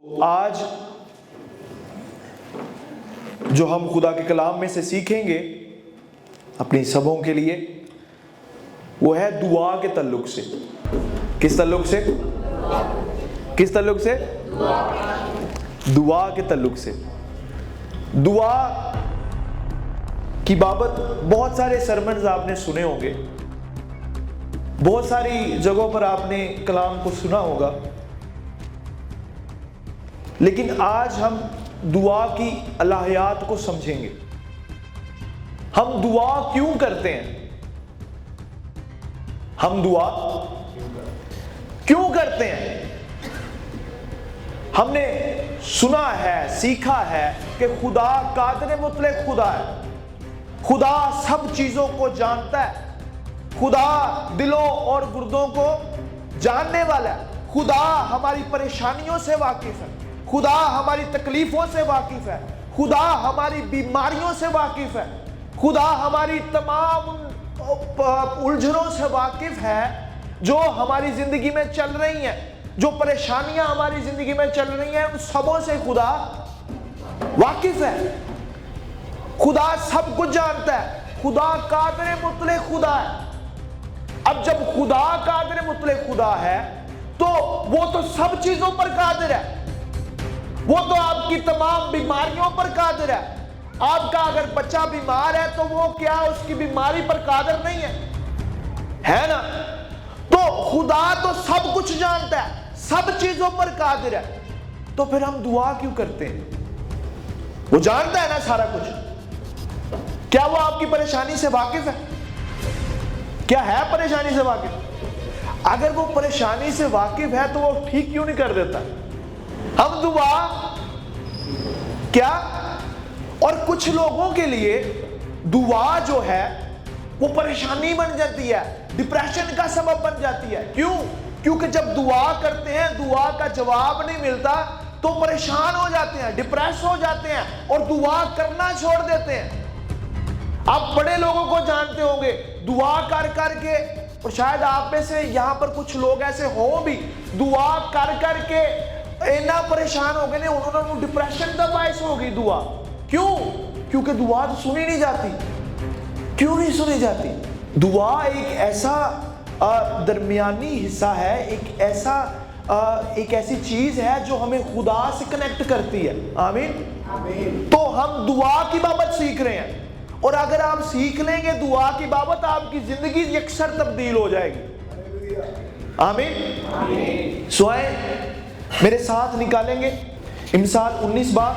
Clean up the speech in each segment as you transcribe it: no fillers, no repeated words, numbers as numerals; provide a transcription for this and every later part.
آج جو ہم خدا کے کلام میں سے سیکھیں گے اپنی سبھوں کے لیے، وہ ہے دعا کے تعلق سے۔ کس تعلق سے؟ کس تعلق سے؟ دعا کے تعلق سے۔ دعا کی بابت بہت سارے سرمنز آپ نے سنے ہوں گے، بہت ساری جگہوں پر آپ نے کلام کو سنا ہوگا، لیکن آج ہم دعا کی الہیات کو سمجھیں گے۔ ہم دعا کیوں کرتے ہیں؟ ہم دعا کیوں کرتے ہیں؟ ہم نے سنا ہے، سیکھا ہے کہ خدا قادر مطلق خدا ہے، خدا سب چیزوں کو جانتا ہے، خدا دلوں اور گردوں کو جاننے والا ہے، خدا ہماری پریشانیوں سے واقف ہے، خدا ہماری تکلیفوں سے واقف ہے، خدا ہماری بیماریوں سے واقف ہے، خدا ہماری تمام الجھنوں سے واقف ہے جو ہماری زندگی میں چل رہی ہیں، جو پریشانیاں ہماری زندگی میں چل رہی ہیں، ان سبوں سے خدا واقف ہے۔ خدا سب کچھ جانتا ہے، خدا قادر مطلق خدا ہے۔ اب جب خدا قادر مطلق خدا ہے تو وہ تو سب چیزوں پر قادر ہے، وہ تو آپ کی تمام بیماریوں پر قادر ہے۔ آپ کا اگر بچہ بیمار ہے تو وہ کیا اس کی بیماری پر قادر نہیں ہے نا؟ تو خدا تو سب کچھ جانتا ہے، سب چیزوں پر قادر ہے، تو پھر ہم دعا کیوں کرتے ہیں؟ وہ جانتا ہے نا سارا کچھ۔ کیا وہ آپ کی پریشانی سے واقف ہے؟ کیا ہے پریشانی سے واقف؟ اگر وہ پریشانی سے واقف ہے تو وہ ٹھیک کیوں نہیں کر دیتا؟ ہم دعا کیا؟ اور کچھ لوگوں کے لیے دعا جو ہے وہ پریشانی بن جاتی ہے، ڈپریشن کا سبب بن جاتی ہے۔ کیوں؟ کیونکہ جب دعا کرتے ہیں، دعا کا جواب نہیں ملتا تو پریشان ہو جاتے ہیں، ڈپریس ہو جاتے ہیں اور دعا کرنا چھوڑ دیتے ہیں۔ آپ بڑے لوگوں کو جانتے ہوں گے، دعا کر کر کے، اور شاید آپ میں سے یہاں پر کچھ لوگ ایسے ہوں بھی، دعا کر کر کے اتنا پریشان ہو گئے، انہوں نے ڈپریشن کا باعث ہو گئی دعا۔ کیوں؟ کیونکہ دعا تو سنی نہیں جاتی۔ کیوں نہیں سنی جاتی؟ دعا ایک ایسا درمیانی حصہ ہے، ایک ایسی چیز ہے جو ہمیں خدا سے کنیکٹ کرتی ہے۔ آمین۔ تو ہم دعا کی بابت سیکھ رہے ہیں، اور اگر آپ سیکھ لیں گے دعا کی بابت، آپ کی زندگی یکسر تبدیل ہو جائے گی۔ آمین۔ سوائے میرے ساتھ نکالیں گے امثال 19 باب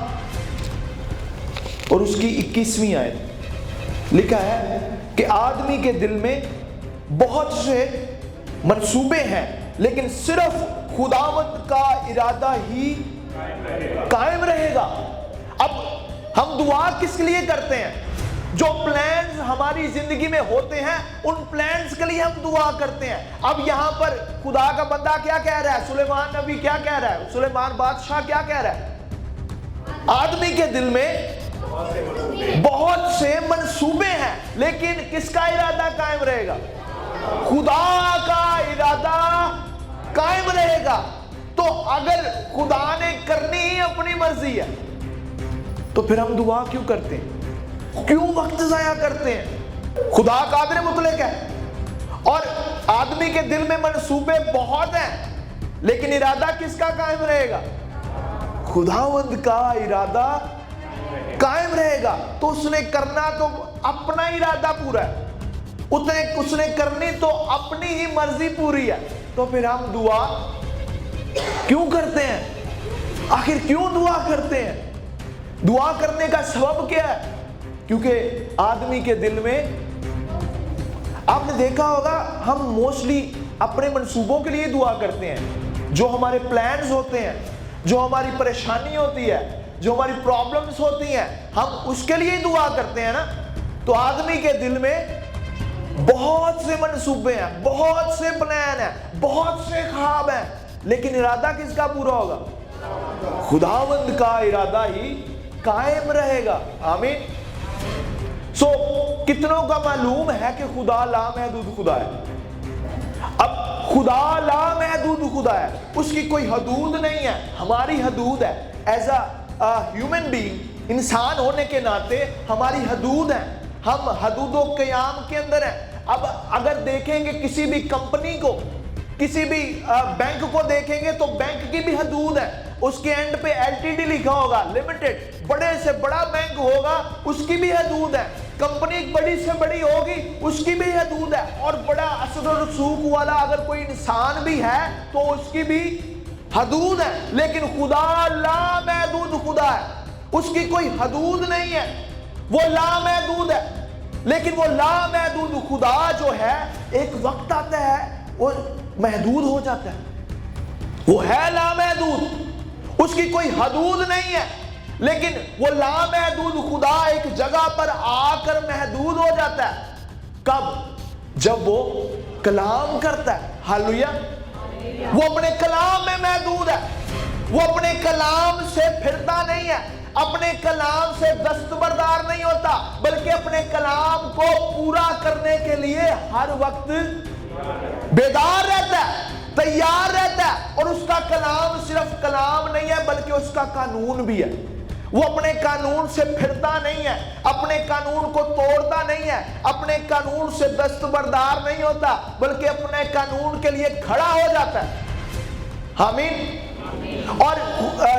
اور اس کی 21ویں آیت۔ لکھا ہے کہ آدمی کے دل میں بہت سے منصوبے ہیں لیکن صرف خداوند کا ارادہ ہی قائم رہے گا۔ اب ہم دعا کس لیے کرتے ہیں؟ جو پلانز ہماری زندگی میں ہوتے ہیں ان پلانز کے لیے ہم دعا کرتے ہیں۔ اب یہاں پر خدا کا بندہ کیا کہہ رہا ہے؟ سلیمان نبی کیا کہہ رہا ہے؟ سلیمان بادشاہ کیا کہہ رہا ہے؟ آدمی کے دل میں بہت سے منصوبے ہیں لیکن کس کا ارادہ قائم رہے گا؟ خدا کا ارادہ قائم رہے گا۔ تو اگر خدا نے کرنی ہی اپنی مرضی ہے تو پھر ہم دعا کیوں کرتے ہیں؟ کیوں وقت ضائع کرتے ہیں؟ خدا قادر مطلق ہے اور آدمی کے دل میں منصوبے بہت ہیں لیکن ارادہ کس کا قائم رہے گا؟ خداوند کا ارادہ قائم رہے گا۔ تو اس نے کرنا تو اپنا ارادہ پورا ہے، اس نے کرنی تو اپنی ہی مرضی پوری ہے، تو پھر ہم دعا کیوں کرتے ہیں؟ آخر کیوں دعا کرتے ہیں؟ دعا کرنے کا سبب کیا ہے؟ کیونکہ آدمی کے دل میں، آپ نے دیکھا ہوگا ہم موسٹلی اپنے منصوبوں کے لیے دعا کرتے ہیں، جو ہمارے پلانز ہوتے ہیں، جو ہماری پریشانی ہوتی ہے، جو ہماری پرابلمز ہوتی ہیں، ہم اس کے لیے دعا کرتے ہیں نا۔ تو آدمی کے دل میں بہت سے منصوبے ہیں، بہت سے پلان ہیں، بہت سے خواب ہیں، لیکن ارادہ کس کا پورا ہوگا؟ خداوند کا ارادہ ہی قائم رہے گا۔ آمین۔ کتنوں کا معلوم ہے کہ خدا لامحدود خدا ہے؟ اب خدا لامحدود خدا ہے, اس کی کوئی حدود نہیں ہے, ہماری حدود ہے. ایز اے ہیومن بینگ, انسان ہونے کے ناطے ہماری حدود ہیں, ہم حدود و قیام کے اندر ہیں. اب اگر دیکھیں گے کسی بھی کمپنی کو, کسی بھی بینک کو دیکھیں گے تو بینک کی بھی حدود ہے, اس کے اینڈ پہ LTD لکھا ہوگا, لمیٹڈ. بڑے سے بڑا بینک ہوگا, اس کی بھی حدود ہے. کمپنی بڑی سے بڑی ہوگی, اس کی بھی حدود ہے. اور بڑا اثر و رسوخ والا اگر کوئی انسان بھی ہے تو اس کی بھی حدود ہے. لیکن خدا لامحدود خدا ہے, اس کی کوئی حدود نہیں ہے, وہ لامحدود ہے. لیکن وہ لامحدود خدا جو ہے ایک وقت آتا ہے وہ محدود ہو جاتا ہے. وہ ہے لامحدود, اس کی کوئی حدود نہیں ہے, لیکن وہ لامحدود خدا ایک جگہ پر آ کر محدود ہو جاتا ہے. کب؟ جب وہ کلام کرتا ہے. ہاللویا. وہ اپنے کلام میں محدود ہے, وہ اپنے کلام سے پھرتا نہیں ہے, اپنے کلام سے دستبردار نہیں ہوتا, بلکہ اپنے کلام کو پورا کرنے کے لیے ہر وقت بیدار رہتا ہے, تیار رہتا ہے. اور اس کا کلام صرف کلام نہیں ہے بلکہ اس کا قانون بھی ہے. وہ اپنے قانون سے پھرتا نہیں ہے, اپنے قانون کو توڑتا نہیں ہے, اپنے قانون سے دستبردار نہیں ہوتا, بلکہ اپنے قانون کے لیے کھڑا ہو جاتا ہے. آمین. اور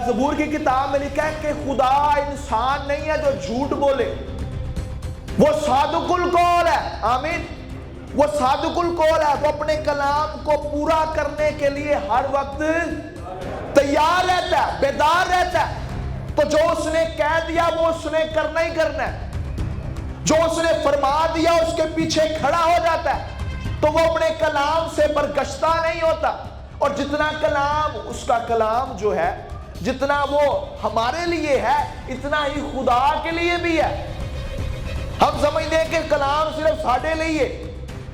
زبور کی کتاب میں لکھا ہے کہ خدا انسان نہیں ہے جو جھوٹ بولے, وہ صادق القول ہے. آمین. وہ صادق القول ہے, وہ اپنے کلام کو پورا کرنے کے لیے ہر وقت تیار رہتا ہے, بیدار رہتا ہے. تو جو اس نے کہہ دیا وہ اس نے کرنا ہی کرنا ہے, جو اس نے فرما دیا اس کے پیچھے کھڑا ہو جاتا ہے. تو وہ اپنے کلام سے برگشتہ نہیں ہوتا. اور جتنا کلام, اس کا کلام جو ہے, جتنا وہ ہمارے لیے ہے اتنا ہی خدا کے لیے بھی ہے. ہم سمجھتے ہیں کہ کلام صرف ساڈے لیے,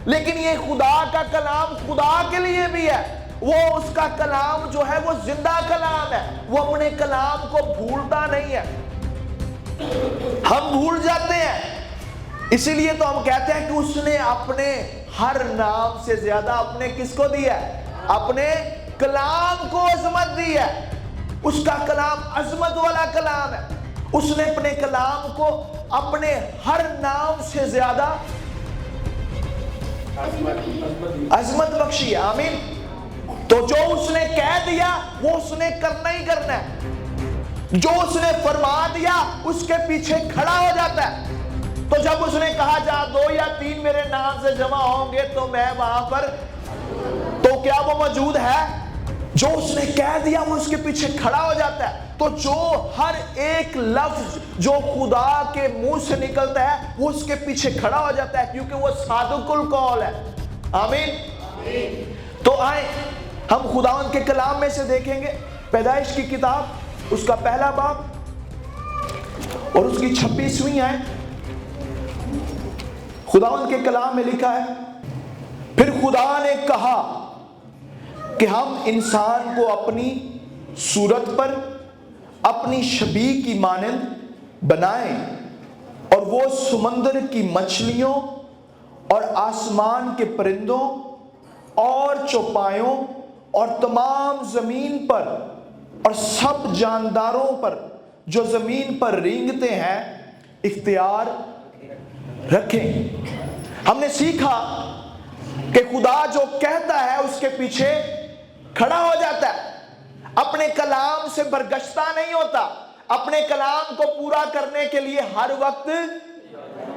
لیکن یہ خدا کا کلام خدا کے لیے بھی ہے. وہ اس کا کلام جو ہے وہ زندہ کلام ہے, وہ اپنے کلام کو بھولتا نہیں ہے. ہم بھول جاتے ہیں, اسی لیے تو ہم کہتے ہیں کہ اس نے اپنے ہر نام سے زیادہ اپنے کس کو دیا ہے؟ اپنے کلام کو عظمت دی ہے. اس کا کلام عظمت والا کلام ہے. اس نے اپنے کلام کو اپنے ہر نام سے زیادہ عظمت بخشی ہے. آمین. تو جو اس نے کہہ دیا وہ اس نے کرنا ہی کرنا ہے, جو اس نے فرما دیا اس کے پیچھے کھڑا ہو جاتا ہے. تو جب اس نے کہا جہاں 2 یا 3 میرے نام سے جمع ہوں گے تو میں وہاں پر, تو کیا وہ موجود ہے؟ جو اس نے کہہ دیا وہ اس کے پیچھے کھڑا ہو جاتا ہے. تو جو ہر ایک لفظ جو خدا کے منہ سے نکلتا ہے وہ اس کے پیچھے کھڑا ہو جاتا ہے, کیونکہ وہ صادق القول ہے. آمین. تو آئیں ہم خداوند کے کلام میں سے دیکھیں گے. پیدائش کی کتاب اس کا 1 باب اور اس کی 26ویں آیت. خداوند کے کلام میں لکھا ہے, پھر خدا نے کہا کہ ہم انسان کو اپنی صورت پر اپنی شبیہ کی مانند بنائیں, اور وہ سمندر کی مچھلیوں اور آسمان کے پرندوں اور چوپایوں اور تمام زمین پر اور سب جانداروں پر جو زمین پر رینگتے ہیں اختیار رکھیں. ہم نے سیکھا کہ خدا جو کہتا ہے اس کے پیچھے کھڑا ہو جاتا ہے, اپنے کلام سے برگشتہ نہیں ہوتا, اپنے کلام کو پورا کرنے کے لیے ہر وقت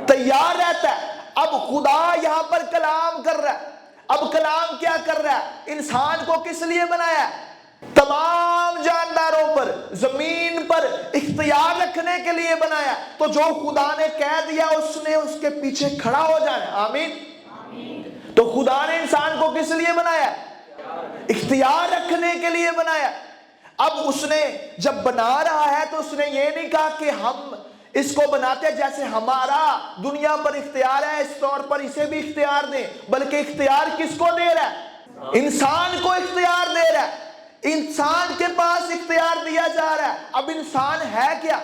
تیار رہتا ہے. اب خدا یہاں پر کلام کر رہا ہے. اب کلام کیا کر رہا ہے؟ انسان کو کس لیے بنایا ہے؟ تمام جانداروں پر, زمین پر اختیار رکھنے کے لیے بنایا. تو جو خدا نے کہہ دیا اس نے اس کے پیچھے کھڑا ہو جانا. آمین. تو خدا نے انسان کو کس لیے بنایا؟ اختیار رکھنے کے لیے بنایا. اب اس نے جب بنا رہا ہے تو اس نے یہ نہیں کہا کہ ہم اس کو بناتے ہیں جیسے ہمارا دنیا پر اختیار ہے اس طور پر اسے بھی اختیار دیں, بلکہ اختیار کس کو دے رہا ہے؟ انسان کو اختیار دے رہا ہے. انسان کے پاس اختیار دیا جا رہا ہے. اب انسان ہے کیا؟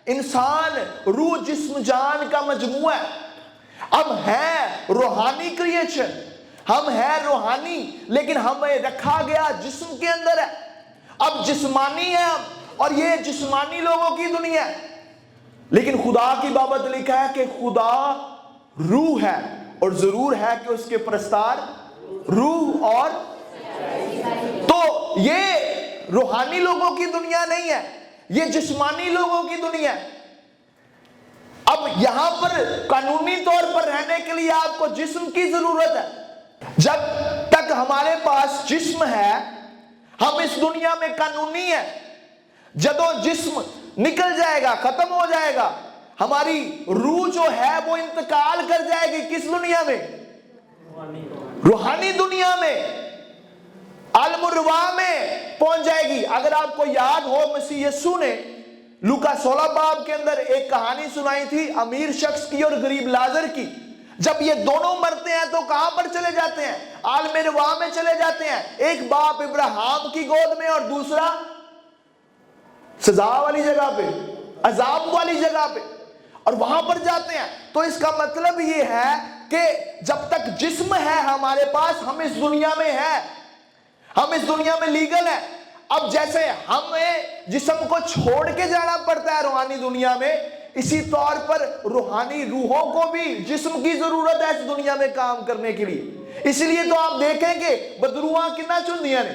انسان روح جسم جان کا مجموعہ ہے. اب ہے روحانی کریشن, ہم ہیں روحانی لیکن ہمیں رکھا گیا جسم کے اندر ہے. اب جسمانی ہے ہم, اور یہ جسمانی لوگوں کی دنیا ہے. لیکن خدا کی بابت لکھا ہے کہ خدا روح ہے, اور ضرور ہے کہ اس کے پرستار روح. اور تو یہ روحانی لوگوں کی دنیا نہیں ہے, یہ جسمانی لوگوں کی دنیا ہے. اب یہاں پر قانونی طور پر رہنے کے لیے آپ کو جسم کی ضرورت ہے. جب تک ہمارے پاس جسم ہے ہم اس دنیا میں قانونی ہیں. جب جسم نکل جائے گا, ختم ہو جائے گا, ہماری روح جو ہے وہ انتقال کر جائے گی. کس دنیا میں؟ روحانی دنیا میں, عالم الارواح میں پہنچ جائے گی. اگر آپ کو یاد ہو, مسیح یسوع نے لوکا 16 باب کے اندر ایک کہانی سنائی تھی امیر شخص کی اور غریب لازر کی. جب یہ دونوں مرتے ہیں تو کہاں پر چلے جاتے ہیں؟ عالم الارواح میں چلے جاتے ہیں. ایک باپ ابراہیم کی گود میں, اور دوسرا سزا والی جگہ پہ, عذاب والی جگہ پہ, اور وہاں پر جاتے ہیں. تو اس کا مطلب یہ ہے کہ جب تک جسم ہے ہمارے پاس, ہم اس دنیا میں ہیں, ہم اس دنیا میں لیگل ہیں. اب جیسے ہمیں جسم کو چھوڑ کے جانا پڑتا ہے روحانی دنیا میں, اسی طور پر روحانی روحوں کو بھی جسم کی ضرورت ہے اس دنیا میں کام کرنے کے لیے. اس لیے تو آپ دیکھیں کہ بدروہاں کنا چندیاں نے,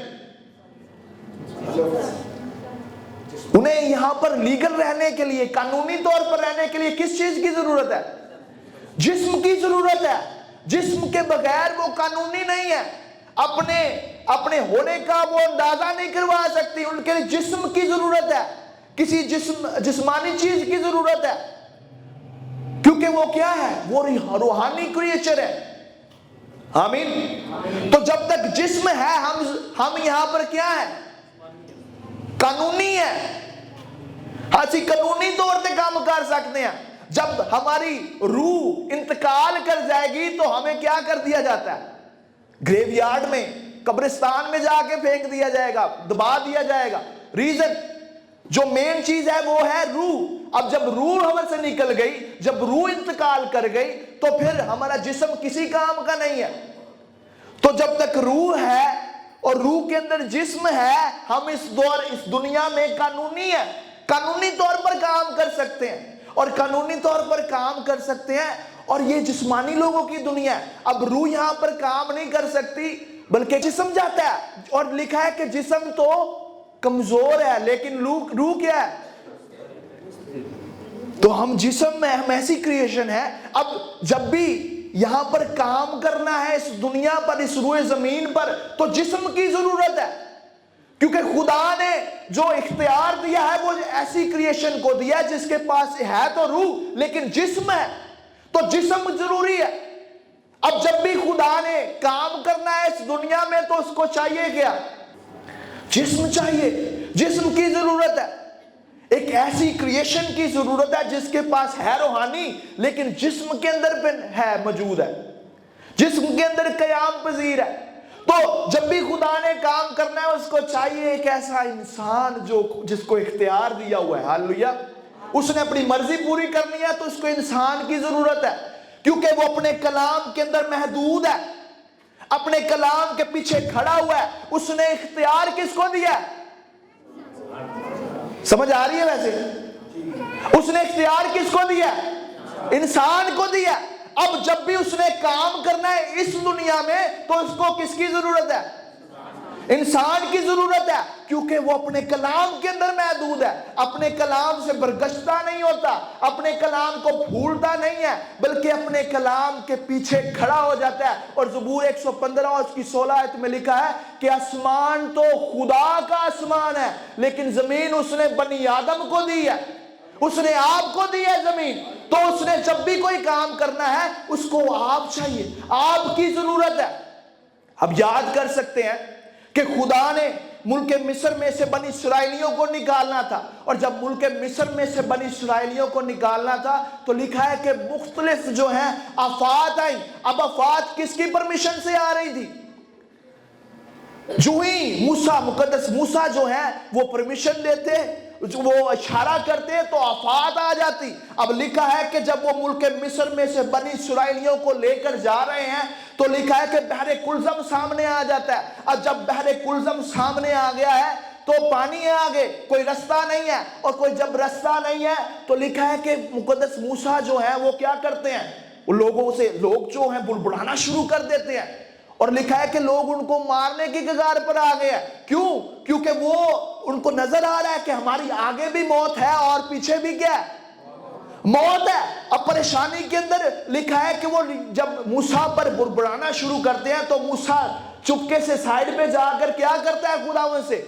انہیں یہاں پر لیگل رہنے کے لیے, قانونی طور پر رہنے کے لیے کس چیز کی ضرورت ہے؟ جسم کی ضرورت ہے. جسم کے بغیر وہ قانونی نہیں ہے. اپنے ہونے کا وہ اندازہ نہیں کروا سکتی. ان کے لیے جسم کی ضرورت ہے, کسی جسمانی چیز کی ضرورت ہے, کیونکہ وہ کیا ہے؟ وہ روحانی کریچر ہے. آمین. تو جب تک جسم ہے ہم یہاں پر کیا ہے؟ قانونی ہے. ہاں قانونی طور پہ کام کر سکتے ہیں. جب ہماری روح انتقال کر جائے گی تو ہمیں کیا کر دیا جاتا ہے؟ گریو یارڈ میں, قبرستان میں جا کے پھینک دیا جائے گا, دبا دیا جائے گا. ریزن جو مین چیز ہے وہ ہے روح. اب جب روح ہم سے نکل گئی, جب روح انتقال کر گئی, تو پھر ہمارا جسم کسی کام کا نہیں ہے. تو جب تک روح ہے اور روح کے اندر جسم ہے, ہم اس دنیا میں قانونی ہے, قانونی طور پر کام کر سکتے ہیں, اور قانونی طور پر کام کر سکتے ہیں. اور یہ جسمانی لوگوں کی دنیا ہے. اب روح یہاں پر کام نہیں کر سکتی بلکہ جسم جاتا ہے. اور لکھا ہے کہ جسم تو کمزور ہے لیکن روح کیا ہے؟ تو ہم جسم میں, ہم ایسی کریشن ہے. اب جب بھی یہاں پر کام کرنا ہے اس دنیا پر, اس روئے زمین پر, تو جسم کی ضرورت ہے. کیونکہ خدا نے جو اختیار دیا ہے وہ ایسی کریشن کو دیا ہے جس کے پاس ہے تو روح لیکن جسم ہے, تو جسم ضروری ہے. اب جب بھی خدا نے کام کرنا ہے اس دنیا میں تو اس کو چاہیے کیا؟ جسم چاہیے. جسم کی ضرورت ہے. ایک ایسی کریشن کی ضرورت ہے جس کے پاس ہے روحانی لیکن جسم کے اندر ہے, موجود ہے, جسم کے اندر قیام پذیر ہے. تو جب بھی خدا نے کام کرنا ہے اس کو چاہیے ایک ایسا انسان جس کو اختیار دیا ہوا ہے. ہاللویا. اس نے اپنی مرضی پوری کرنی ہے تو اس کو انسان کی ضرورت ہے, کیونکہ وہ اپنے کلام کے اندر محدود ہے, اپنے کلام کے پیچھے کھڑا ہوا ہے. اس نے اختیار کس کو دیا ہے؟ سمجھ آ رہی ہے؟ ویسے اس نے اختیار کس کو دیا؟ انسان کو دیا. اب جب بھی اس نے کام کرنا ہے اس دنیا میں تو اس کو کس کی ضرورت ہے؟ انسان کی ضرورت ہے, کیونکہ وہ اپنے کلام کے اندر محدود ہے, اپنے کلام سے برگشتہ نہیں ہوتا, اپنے کلام کو بھولتا نہیں ہے بلکہ اپنے کلام کے پیچھے کھڑا ہو جاتا ہے. اور زبور 115 اور اس کی 16 آیت میں لکھا ہے کہ آسمان تو خدا کا آسمان ہے لیکن زمین اس نے بنی آدم کو دی ہے, اس نے آپ کو دی ہے زمین. تو اس نے جب بھی کوئی کام کرنا ہے اس کو آپ چاہیے, آپ کی ضرورت ہے. اب یاد کر سکتے ہیں کہ خدا نے ملک مصر میں سے بنی اسرائیلیوں کو نکالنا تھا, اور جب ملک مصر میں سے بنی اسرائیلیوں کو نکالنا تھا تو لکھا ہے کہ مختلف جو ہیں آفات آئیں. اب آفات کس کی پرمیشن سے آ رہی تھی؟ جو ہی موسیٰ جو ہیں وہ پرمیشن دیتے وہ اشارہ کرتے تو آفات آ جاتی۔ اب لکھا ہے کہ جب وہ ملک مصر میں سے بنی اسرائیلیوں کو لے کر جا رہے ہیں تو لکھا ہے کہ بحر کلزم سامنے آ جاتا ہے۔ اب جب بحر کلزم سامنے آ گیا ہے تو پانی ہے آگے، کوئی رستہ نہیں ہے، اور کوئی جب رستہ نہیں ہے تو لکھا ہے کہ مقدس موسیٰ جو ہے وہ کیا کرتے ہیں، لوگوں سے لوگ جو ہیں بڑبڑانا شروع کر دیتے ہیں، اور لکھا ہے کہ لوگ ان کو مارنے کی کگار پر آ گئے ہیں۔ کیوں؟ کیونکہ وہ ان کو نظر آ رہا ہے کہ ہماری آگے بھی موت ہے اور پیچھے بھی کیا ہے، موت ہے۔ اب پریشانی کے اندر لکھا ہے کہ وہ جب موسیٰ پر بڑبڑانا شروع کرتے ہیں تو موسیٰ چپکے سے سائیڈ پہ جا کر کیا کرتا ہے، خداوند سے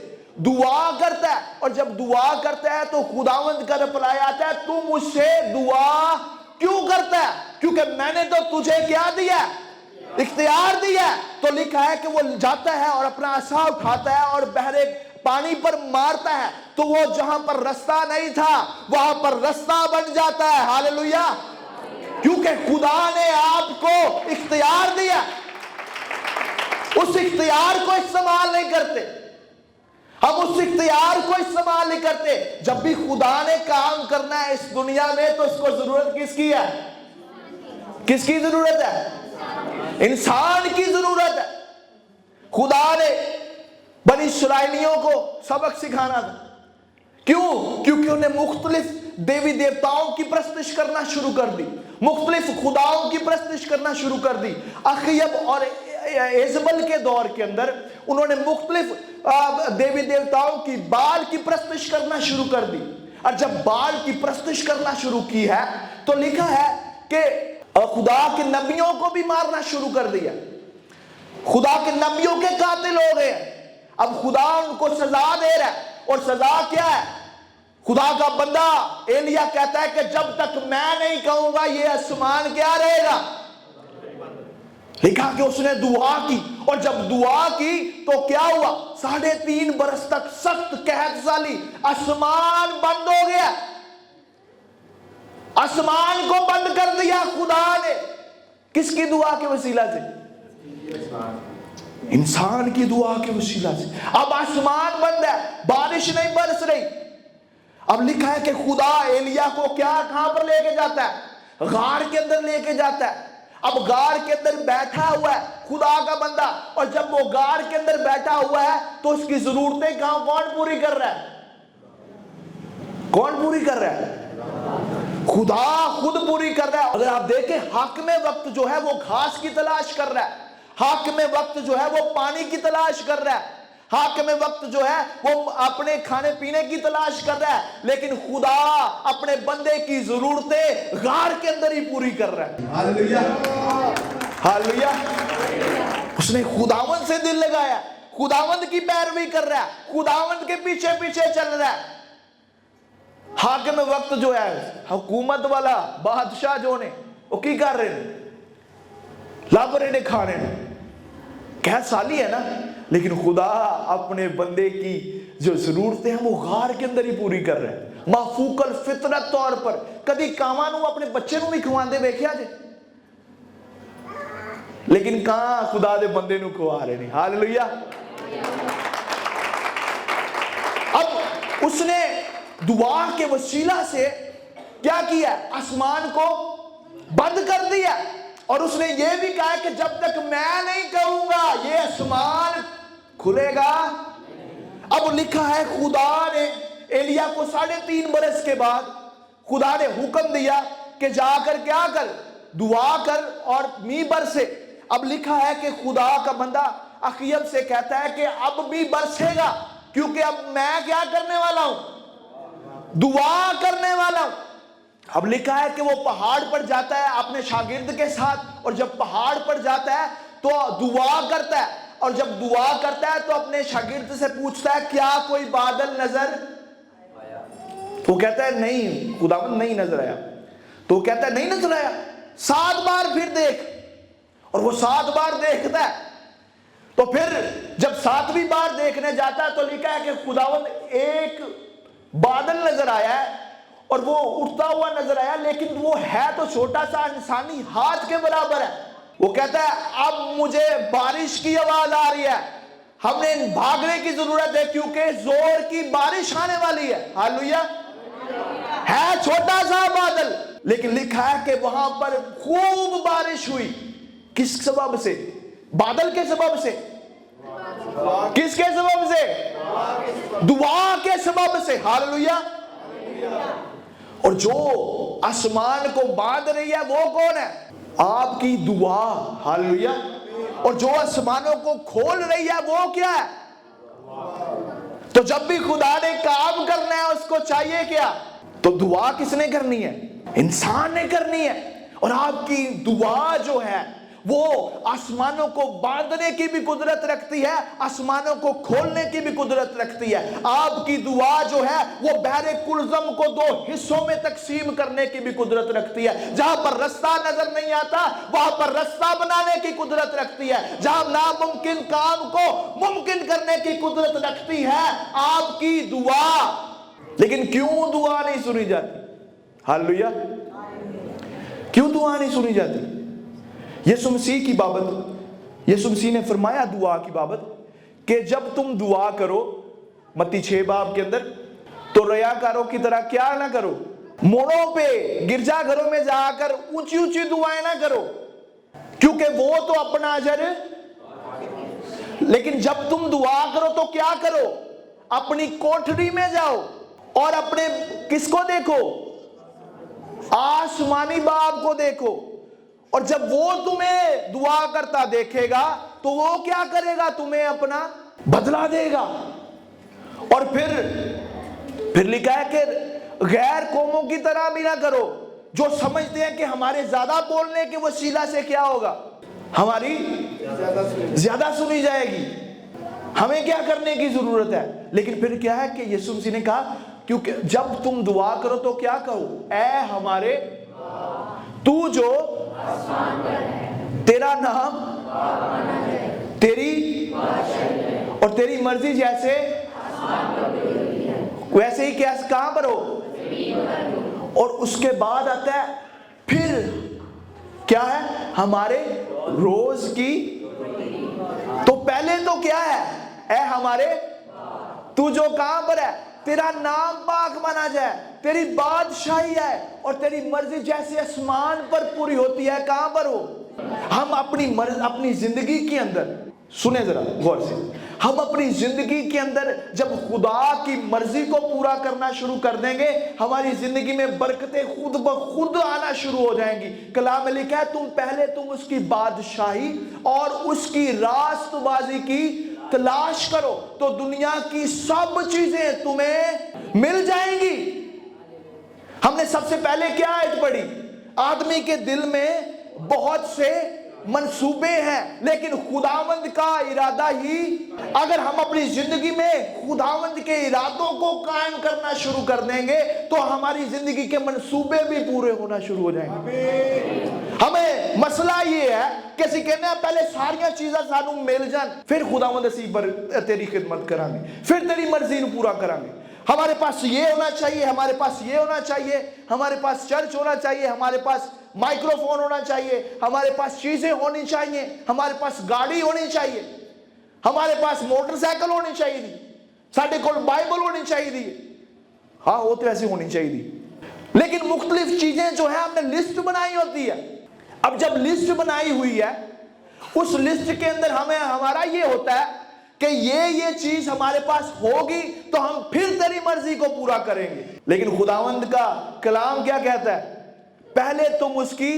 دعا کرتا ہے، اور جب دعا کرتا ہے تو خداوند کا رپلائی آتا ہے، تو مجھ سے دعا کیوں کرتا ہے؟ کیونکہ میں نے تو تجھے کیا دیا ہے، اختیار دیا ہے۔ تو لکھا ہے کہ وہ جاتا ہے اور اپنا عصا اٹھاتا ہے اور بحر پانی پر مارتا ہے، تو وہ جہاں پر رستہ نہیں تھا وہاں پر رستہ بن جاتا ہے۔ ہاللویا! کیونکہ خدا نے آپ کو اختیار دیا، اس اختیار کو استعمال نہیں کرتے، ہم اس اختیار کو استعمال نہیں کرتے۔ جب بھی خدا نے کام کرنا ہے اس دنیا میں تو اس کو ضرورت کس کی ہے؟ کس کی ضرورت ہے؟ انسان کی ضرورت ہے۔ خدا نے بنی اسرائیلیوں کو سبق سکھانا تھا۔ کیوں؟ کیونکہ انہیں مختلف دیوی دیوتاؤں کی پرستش کرنا شروع کر دی، مختلف خداؤں کی پرستش کرنا شروع کر دی۔ اخیب اور ایزبل کے دور کے اندر انہوں نے مختلف دیوی دیوتاؤں کی بال کی پرستش کرنا شروع کر دی، اور جب بال کی پرستش کرنا شروع کی ہے تو لکھا ہے کہ خدا کے نبیوں کو بھی مارنا شروع کر دیا، خدا کے نبیوں کے قاتل ہو گئے۔ اب خدا ان کو سزا دے رہا ہے، اور سزا کیا ہے؟ خدا کا بندہ ایلیا کہتا ہے کہ جب تک میں نہیں کہوں گا یہ آسمان کیا رہے گا۔ لکھا کہ اس نے دعا کی، اور جب دعا کی تو کیا ہوا؟ 3.5 برس تک سخت قحط سالی، آسمان بند ہو گیا، آسمان کو بند کر دیا خدا نے۔ کس کی دعا کے وسیلہ سے؟ انسان کی دعا کے وسیلہ سے۔ اب آسمان بند ہے، بارش نہیں برس رہی۔ اب لکھا ہے کہ خدا ایلیا کو کہاں پر لے کے جاتا ہے؟ غار کے اندر لے کے جاتا ہے۔ اب غار کے اندر بیٹھا ہوا ہے خدا کا بندہ، اور جب وہ غار کے اندر بیٹھا ہوا ہے تو اس کی ضرورتیں کون پوری کر رہا ہے؟ کون پوری کر رہا ہے؟ خدا خود پوری کر رہا ہے۔ اگر آپ دیکھیں حاکم وقت جو ہے وہ گھاس کی تلاش کر رہا ہے، حاکم وقت جو ہے وہ پانی کی تلاش کر رہا ہے، حاکم وقت جو ہے وہ اپنے کھانے پینے کی تلاش کر رہا ہے، لیکن خدا اپنے بندے کی ضرورتیں غار کے اندر ہی پوری کر رہا ہے۔ ہاللویا! ہاللویا! اس نے خداوند سے دل لگایا، خداوند کی پیروی کر رہا ہے، خداوند کے پیچھے پیچھے چل رہا ہے۔ حاکم وقت جو ہے، حکومت والا بادشاہ جو نے وہ کی کر رہے ہیں، لب رہے نے کھانے میں، قحط سالی ہے نا، لیکن خدا اپنے بندے کی جو ضرورتیں ہیں وہ غار کے اندر ہی پوری کر رہے ہیں، مافوق الفطرت طور پر۔ کدی کاما نو اپنے بچے نو بھی کھواندے ویکھیا جے، لیکن کہاں خدا دے بندے نو کھوا رہے نہیں۔ ہاللویا! اب اس نے دعا کے وسیلہ سے کیا کیا؟ آسمان کو بند کر دیا، اور اس نے یہ بھی کہا کہ جب تک میں نہیں کہوں گا یہ آسمان کھلے گا۔ اب لکھا ہے خدا نے ایلیا کو 3.5 برس کے بعد خدا نے حکم دیا کہ جا کر کیا کر، دعا کر اور می برسے۔ اب لکھا ہے کہ خدا کا بندہ اخیب سے کہتا ہے کہ اب بھی برسے گا، کیونکہ اب میں کیا کرنے والا ہوں؟ دعا کرنے والا ہوں۔ اب لکھا ہے کہ وہ پہاڑ پر جاتا ہے اپنے شاگرد کے ساتھ، اور جب پہاڑ پر جاتا ہے تو دعا کرتا ہے، اور جب دعا کرتا ہے تو اپنے شاگرد سے پوچھتا ہے کیا کوئی بادل نظر آیا؟ تو وہ کہتا ہے نہیں خداوند نہیں نظر آیا۔ تو وہ کہتا ہے نہیں نظر آیا، 7 بار پھر دیکھ، اور وہ 7 بار دیکھتا ہے۔ تو پھر جب 7ویں بار دیکھنے جاتا ہے تو لکھا ہے کہ خداوند ایک بادل نظر آیا ہے، اور وہ اٹھتا ہوا نظر آیا، لیکن وہ ہے تو چھوٹا سا انسانی ہاتھ کے برابر ہے۔ وہ کہتا ہے اب مجھے بارش کی آواز آ رہی ہے، ہم نے بھاگنے کی ضرورت ہے کیونکہ زور کی بارش آنے والی ہے. ہاللویا. ہے چھوٹا سا بادل لیکن لکھا ہے کہ وہاں پر خوب بارش ہوئی. کس سبب سے؟ بادل کے سبب سے. کس کے سبب سے؟ دعا کے سبب سے. ہاللویا. اور جو آسمان کو باندھ رہی ہے وہ کون ہے؟ آپ کی دعا. ہاللویا. اور جو آسمانوں کو کھول رہی ہے وہ کیا ہے؟ تو جب بھی خدا نے کام کرنا ہے اس کو چاہیے کیا؟ تو دعا کس نے کرنی ہے؟ انسان نے کرنی ہے. اور آپ کی دعا جو ہے وہ آسمانوں کو باندھنے کی بھی قدرت رکھتی ہے, آسمانوں کو کھولنے کی بھی قدرت رکھتی ہے. آپ کی دعا جو ہے وہ بحر کلزم کو 2 حصوں میں تقسیم کرنے کی بھی قدرت رکھتی ہے. جہاں پر رستہ نظر نہیں آتا وہاں پر رستہ بنانے کی قدرت رکھتی ہے. جہاں ناممکن کام کو ممکن کرنے کی قدرت رکھتی ہے آپ کی دعا. لیکن کیوں دعا نہیں سنی جاتی؟ ہاللویا. کیوں دعا نہیں سنی جاتی؟ یسوع مسیح کی بابت یسوع مسیح نے فرمایا دعا کی بابت کہ جب تم دعا کرو, متی 6 باب کے اندر, تو ریاکاروں کی طرح کیا نہ کرو, موڑوں پہ گرجا گھروں میں جا کر اونچی اونچی دعائیں نہ کرو کیونکہ وہ تو اپنا اجر. لیکن جب تم دعا کرو تو کیا کرو؟ اپنی کوٹھری میں جاؤ اور اپنے کس کو دیکھو؟ آسمانی باپ کو دیکھو. اور جب وہ تمہیں دعا کرتا دیکھے گا تو وہ کیا کرے گا؟ تمہیں اپنا بدلہ دے گا. اور پھر لکھا ہے کہ غیر قوموں کی طرح بھی نہ کرو جو سمجھتے ہیں کہ ہمارے زیادہ بولنے کے وسیلہ سے کیا ہوگا؟ ہماری زیادہ سنی جائے گی. ہمیں کیا کرنے کی ضرورت ہے؟ لیکن پھر کیا ہے کہ یسوع مسیح نے کہا کیونکہ جب تم دعا کرو تو کیا کہو؟ اے ہمارے تو جو تیرا نام تیری اور تیری مرضی جیسے ویسے ہی کہاں پر ہو. اور اس کے بعد آتا ہے پھر کیا ہے؟ ہمارے روز کی. تو پہلے تو کیا ہے؟ اے ہمارے تو جو کہاں پر ہے, تیرا نام پاک مانا جائے, تیری بادشاہی ہے اور تیری مرضی جیسے آسمان پر پوری ہوتی ہے کہاں پر ہو. ہم اپنی زندگی کے اندر سنیں ذرا غور سے, ہم اپنی زندگی کے اندر جب خدا کی مرضی کو پورا کرنا شروع کر دیں گے ہماری زندگی میں برکتیں خود بخود آنا شروع ہو جائیں گی. کلام میں لکھا ہے تم اس کی بادشاہی اور اس کی راست بازی کی تلاش کرو تو دنیا کی سب چیزیں تمہیں مل جائیں گی. ہم نے سب سے پہلے کیا آیت پڑھی؟ آدمی کے دل میں بہت سے منصوبے ہیں لیکن خداوند کا ارادہ ہی, اگر ہم اپنی زندگی میں خداوند کے ارادوں کو قائم کرنا شروع کر دیں گے تو ہماری زندگی کے منصوبے بھی پورے ہونا شروع ہو جائیں گے. ہمیں مسئلہ یہ ہے کہ اسی کہنے ہیں پہلے ساریاں چیزیں سانوں مل جان پھر خداوند اسی پر تیری خدمت کریں گے, پھر تیری مرضی نو پورا کریں گے. ہمارے پاس یہ ہونا چاہیے, ہمارے پاس یہ ہونا چاہیے, ہمارے پاس چرچ ہونا چاہیے, ہمارے پاس مائکرو فون ہونا چاہیے, ہمارے پاس چیزیں ہونی چاہیے, ہمارے پاس گاڑی ہونی چاہیے, ہمارے پاس موٹر سائیکل ہونی چاہیے دی, ساڈے کول بائبل ہونی چاہیے دی. ہاں وہ تو ایسی ہونی چاہیے دی. لیکن مختلف چیزیں جو ہیں ہم نے لسٹ بنائی ہوتی ہے. اب جب لسٹ بنائی ہوئی ہے اس لسٹ کے اندر ہمارا یہ ہوتا ہے کہ یہ چیز ہمارے پاس ہوگی تو ہم پھر تیری مرضی کو پورا کریں گے. لیکن خداوند کا کلام کیا کہتا ہے؟ پہلے تم اس کی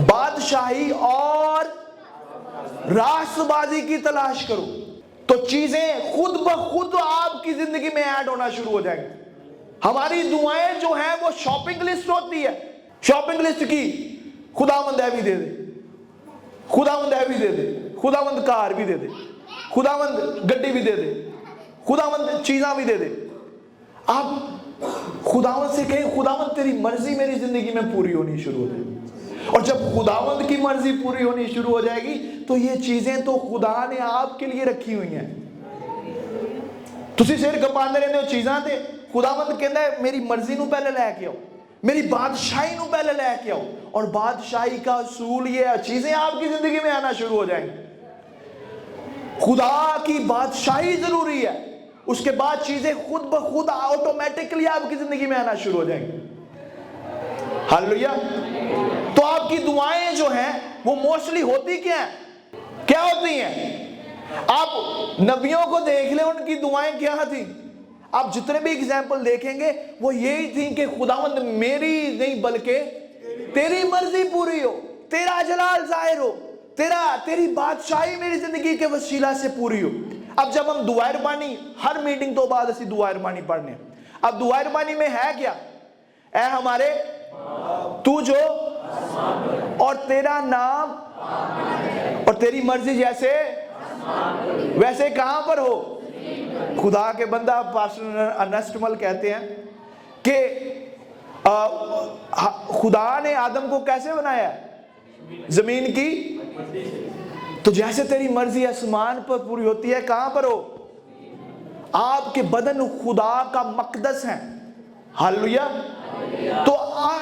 بادشاہی اور راست بازی کی تلاش کرو تو چیزیں خود بخود آپ کی زندگی میں ایڈ ہونا شروع ہو جائیں گی. ہماری دعائیں جو ہیں وہ شاپنگ لسٹ ہوتی ہے. شاپنگ لسٹ کی خداوند ہے بھی دے دے, خداوند ہے بھی دے دے, خداوند کار بھی دے دے, خداوند گڈی بھی دے دے, خداوند چیزاں بھی دے دے. آپ خداوند سے کہیں خداوند تیری مرضی میری زندگی میں پوری ہونی شروع ہو جائے گی. اور جب خداوند کی مرضی پوری ہونی شروع ہو جائے گی تو یہ چیزیں تو خدا نے آپ کے لیے رکھی ہوئی ہیں. تسی سر کپاندے رہتے ہو چیزاں تے, خداوند کہتا ہے میری مرضی نو پہلے لے کے آؤ, میری بادشاہی نو پہلے لے کے آؤ. اور بادشاہی کا اصول یہ ہے چیزیں آپ کی زندگی میں آنا شروع ہو جائیں گی. خدا کی بادشاہی ضروری ہے، اس کے بعد چیزیں خود بخود آٹومیٹکلی آپ کی زندگی میں آنا شروع ہو جائیں گی. ہاللویا. تو آپ کی دعائیں جو ہیں وہ موسٹلی ہوتی کیا ہوتی ہیں؟ آپ نبیوں کو دیکھ لیں، ان کی دعائیں کیا تھیں؟ آپ جتنے بھی اگزامپل دیکھیں گے وہ یہی تھی کہ خداوند میری نہیں بلکہ تیری مرضی پوری ہو، تیرا جلال ظاہر ہو، تیری بادشاہی میری زندگی کے وسیلہ سے پوری ہو. اب جب ہم دعا ربانی ہر میٹنگ تو بعد اسی دعا ربانی پڑھنے، اب دعا ربانی میں ہے کیا؟ اے ہمارے تو جو اور تیرا نام اور تیری مرضی جیسے ویسے کہاں پر ہو؟ خدا کے بندہ پاسٹر انسٹمل کہتے ہیں کہ خدا نے آدم کو کیسے بنایا ہے؟ زمین کی. تو جیسے تیری مرضی آسمان پر پوری ہوتی ہے کہاں پر ہو؟ آپ کے بدن خدا کا مقدس ہیں. ہاللویا. تو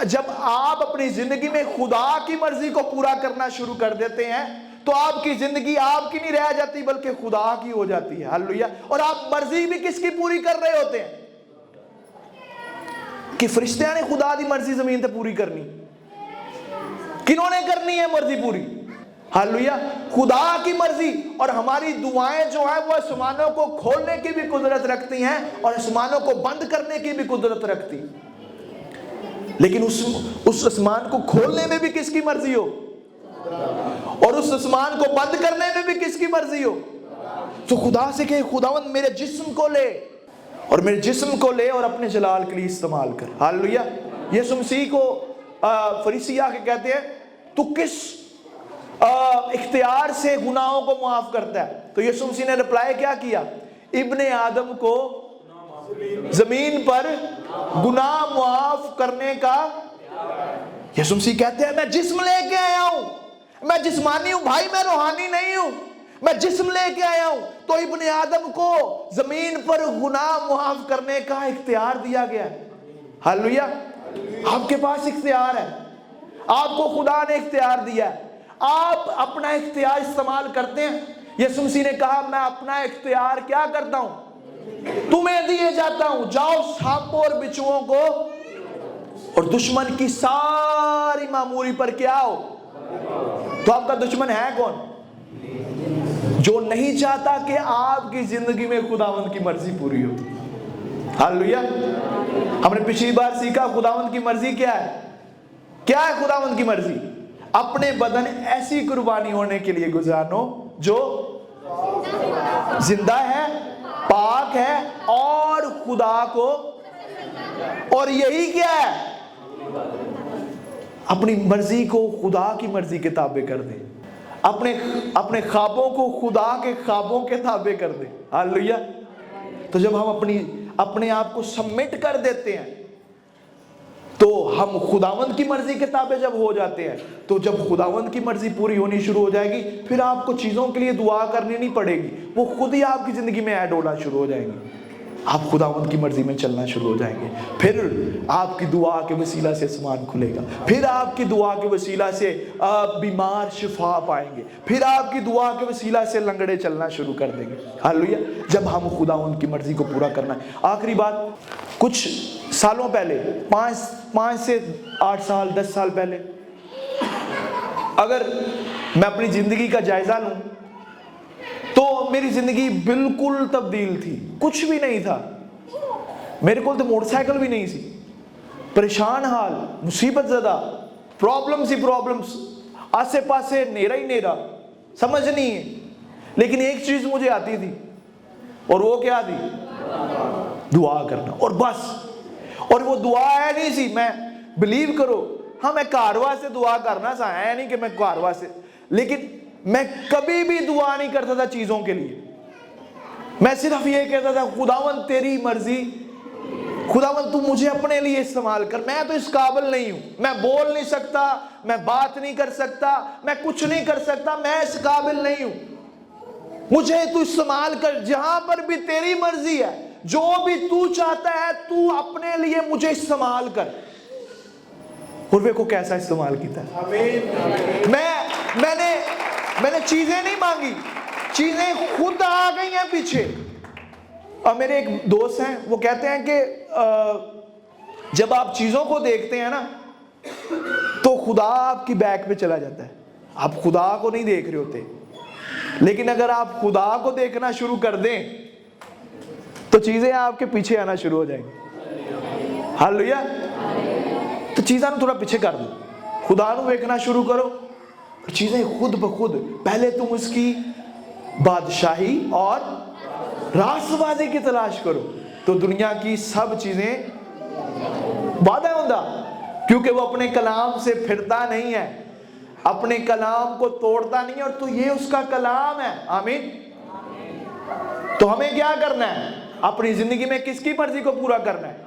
جب آپ اپنی زندگی میں خدا کی مرضی کو پورا کرنا شروع کر دیتے ہیں تو آپ کی زندگی آپ کی نہیں رہ جاتی بلکہ خدا کی ہو جاتی ہے. ہاللویا. اور آپ مرضی بھی کس کی پوری کر رہے ہوتے ہیں؟ کہ فرشتیاں نے خدا دی مرضی زمین تے پوری کرنی. کنہوں نے کرنی ہے مرضی پوری؟ ہاللویا. خدا کی مرضی. اور ہماری دعائیں جو ہیں وہ آسمانوں کو کھولنے کی بھی قدرت رکھتی ہیں اور آسمانوں کو بند کرنے کی بھی قدرت رکھتی ہیں. لیکن اس آسمان کو کھولنے میں بھی کس کی مرضی ہو اور اس آسمان کو بند کرنے میں بھی کس کی مرضی ہو. تو خدا سے کہے خداوند میرے جسم کو لے اور میرے جسم کو لے اور اپنے جلال کے لیے استعمال کر. ہاللویا. یسوع مسیح کو فریسی آ کے کہتے ہیں تو کس اختیار سے گناہوں کو معاف کرتا ہے؟ تو یسوع مسیح نے رپلائی کیا کیا؟ ابن آدم کو زمین پر گناہ معاف کرنے کا. یسوع مسیح کہتے ہیں میں جسم لے کے آیا ہوں، میں جسمانی ہوں بھائی، میں روحانی نہیں ہوں، میں جسم لے کے آیا ہوں. تو ابن آدم کو زمین پر گناہ معاف کرنے کا اختیار دیا گیا ہے. ہاللویا. آپ کے پاس اختیار ہے، آپ کو خدا نے اختیار دیا ہے، آپ اپنا اختیار استعمال کرتے ہیں. یسوع مسیح نے کہا میں اپنا اختیار کیا کرتا ہوں؟ تمہیں دیے جاتا ہوں، جاؤ سانپوں اور بچھوؤں کو اور دشمن کی ساری معموری پر کیا ہو. تو آپ کا دشمن ہے کون؟ جو نہیں چاہتا کہ آپ کی زندگی میں خداوند کی مرضی پوری ہو. ہاللویا. ہم نے پچھلی بار سیکھا خداوند کی مرضی کیا ہے. کیا ہے خداوند کی مرضی؟ اپنے بدن ایسی قربانی ہونے کے لیے گزارو جو زندہ ہے، پاک ہے اور خدا کو. اور یہی کیا ہے؟ اپنی مرضی کو خدا کی مرضی کے تابع کر دے، اپنے خوابوں کو خدا کے خوابوں کے تابع کر دے. ہاللویا. تو جب ہم اپنے آپ کو سبمٹ کر دیتے ہیں تو ہم خداوند کی مرضی کے تابع جب ہو جاتے ہیں تو جب خداوند کی مرضی پوری ہونی شروع ہو جائے گی پھر آپ کو چیزوں کے لیے دعا کرنی نہیں پڑے گی، وہ خود ہی آپ کی زندگی میں ایڈ ہونا شروع ہو جائیں گی. آپ خداوند کی مرضی میں چلنا شروع ہو جائیں گے. پھر آپ کی دعا کے وسیلہ سے آسمان کھلے گا، پھر آپ کی دعا کے وسیلہ سے بیمار شفا پائیں گے، پھر آپ کی دعا کے وسیلہ سے لنگڑے چلنا شروع کر دیں گے. ہاللویا. جب ہم خداوند کی مرضی کو پورا کرنا ہے. آخری بات، کچھ سالوں پہلے 5 سے 8 سال 10 سال پہلے اگر میں اپنی زندگی کا جائزہ لوں تو میری زندگی بالکل تبدیل تھی. کچھ بھی نہیں تھا، میرے کو تو موٹر سائیکل بھی نہیں سی، پریشان حال، مصیبت زدہ، پرابلمس ہی پرابلمس، آسے پاسے نیرا ہی نیرا، سمجھ نہیں ہے. لیکن ایک چیز مجھے آتی تھی اور وہ کیا تھی؟ دعا کرنا. اور بس. اور وہ دعا ہے نہیں سی، میں بلیو کرو ہاں میں کاروا سے دعا کرنا سا ہے نہیں کہ میں کاروا سے، لیکن میں کبھی بھی دعا نہیں کرتا تھا چیزوں کے لیے. میں صرف یہ کہتا تھا خداوند تیری مرضی، خداوند تو مجھے اپنے لیے استعمال کر. میں تو اس قابل نہیں ہوں، میں بول نہیں سکتا، میں بات نہیں کر سکتا، میں کچھ نہیں کر سکتا، میں اس قابل نہیں ہوں. مجھے تو استعمال کر، جہاں پر بھی تیری مرضی ہے، جو بھی تو چاہتا ہے تو اپنے لیے مجھے استعمال کر. اور کو کیسا استعمال کیتا ہے. میں نے چیزیں نہیں مانگی، چیزیں خود آ گئی ہیں پیچھے. اور میرے ایک دوست ہیں, وہ کہتے ہیں کہ جب آپ چیزوں کو دیکھتے ہیں نا تو خدا آپ کی بیک پہ چلا جاتا ہے, آپ خدا کو نہیں دیکھ رہے ہوتے. لیکن اگر آپ خدا کو دیکھنا شروع کر دیں تو چیزیں آپ کے پیچھے آنا شروع ہو جائیں گی. ہاللویا. تو چیزاں تھوڑا پیچھے کر دو, خدا کو دیکھنا شروع کرو, چیزیں خود بخود. پہلے تم اس کی بادشاہی اور راست بازی کی تلاش کرو تو دنیا کی سب چیزیں وعدہ ہوندہ, کیونکہ وہ اپنے کلام سے پھرتا نہیں ہے, اپنے کلام کو توڑتا نہیں ہے, اور تو یہ اس کا کلام ہے. آمین. تو ہمیں کیا کرنا ہے؟ اپنی زندگی میں کس کی مرضی کو پورا کرنا ہے.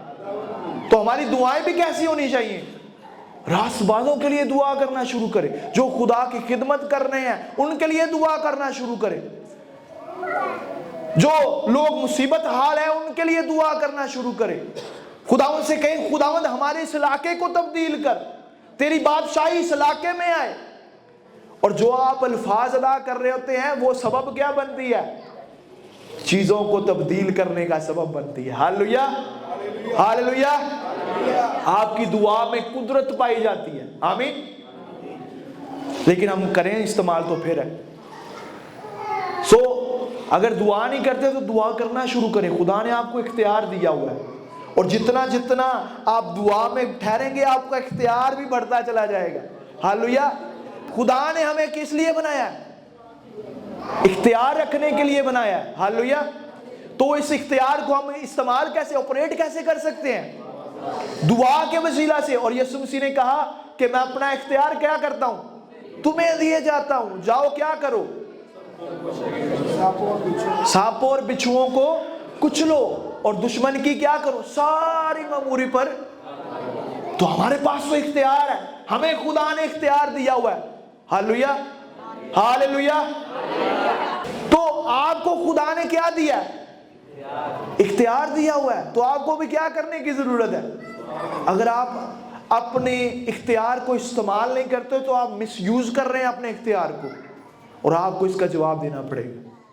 تو ہماری دعائیں بھی کیسی ہونی چاہیے؟ راست بازوں کے لیے دعا کرنا شروع کرے, جو خدا کی خدمت کر رہے ہیں ان کے لیے دعا کرنا شروع کرے, جو لوگ مصیبت حال ہیں ان کے لیے دعا کرنا شروع کرے. خداوند سے کہیں خداوند ہمارے اس علاقے کو تبدیل کر, تیری بادشاہی اس علاقے میں آئے. اور جو آپ الفاظ ادا کر رہے ہوتے ہیں وہ سبب کیا بنتی ہے؟ چیزوں کو تبدیل کرنے کا سبب بنتی ہے. Hallelujah, hallelujah. آپ کی دعا میں قدرت پائی جاتی ہے. آمین. لیکن ہم کریں استعمال تو پھر ہے. اگر دعا نہیں کرتے تو دعا کرنا شروع کریں. خدا نے آپ کو اختیار دیا ہوا ہے, اور جتنا جتنا آپ دعا میں ٹھہریں گے آپ کا اختیار بھی بڑھتا چلا جائے گا. ہاللویا. خدا نے ہمیں کس لیے بنایا ہے؟ اختیار رکھنے کے لیے بنایا ہے. ہاللویا. تو اس اختیار کو ہم استعمال کیسے, آپریٹ کیسے کر سکتے ہیں؟ دعا کے وسیلہ سے. اور یسوع مسیح نے کہا کہ میں اپنا اختیار کیا کرتا ہوں؟ تمہیں دیے جاتا ہوں, جاؤ کیا کرو؟ سانپوں اور بچھوؤں کو کچلو, اور دشمن کی کیا کرو؟ ساری ماموری پر. تو ہمارے پاس تو اختیار ہے, ہمیں خدا نے اختیار دیا ہوا ہے. Hallelujah, hallelujah. تو آپ کو خدا نے کیا دیا ہے؟ اختیار دیا ہوا ہے. تو آپ کو بھی کیا کرنے کی ضرورت ہے؟ اگر آپ اپنے اختیار کو استعمال نہیں کرتے تو آپ مس یوز کر رہے ہیں اپنے اختیار کو, اور آپ کو اس کا جواب دینا پڑے گا.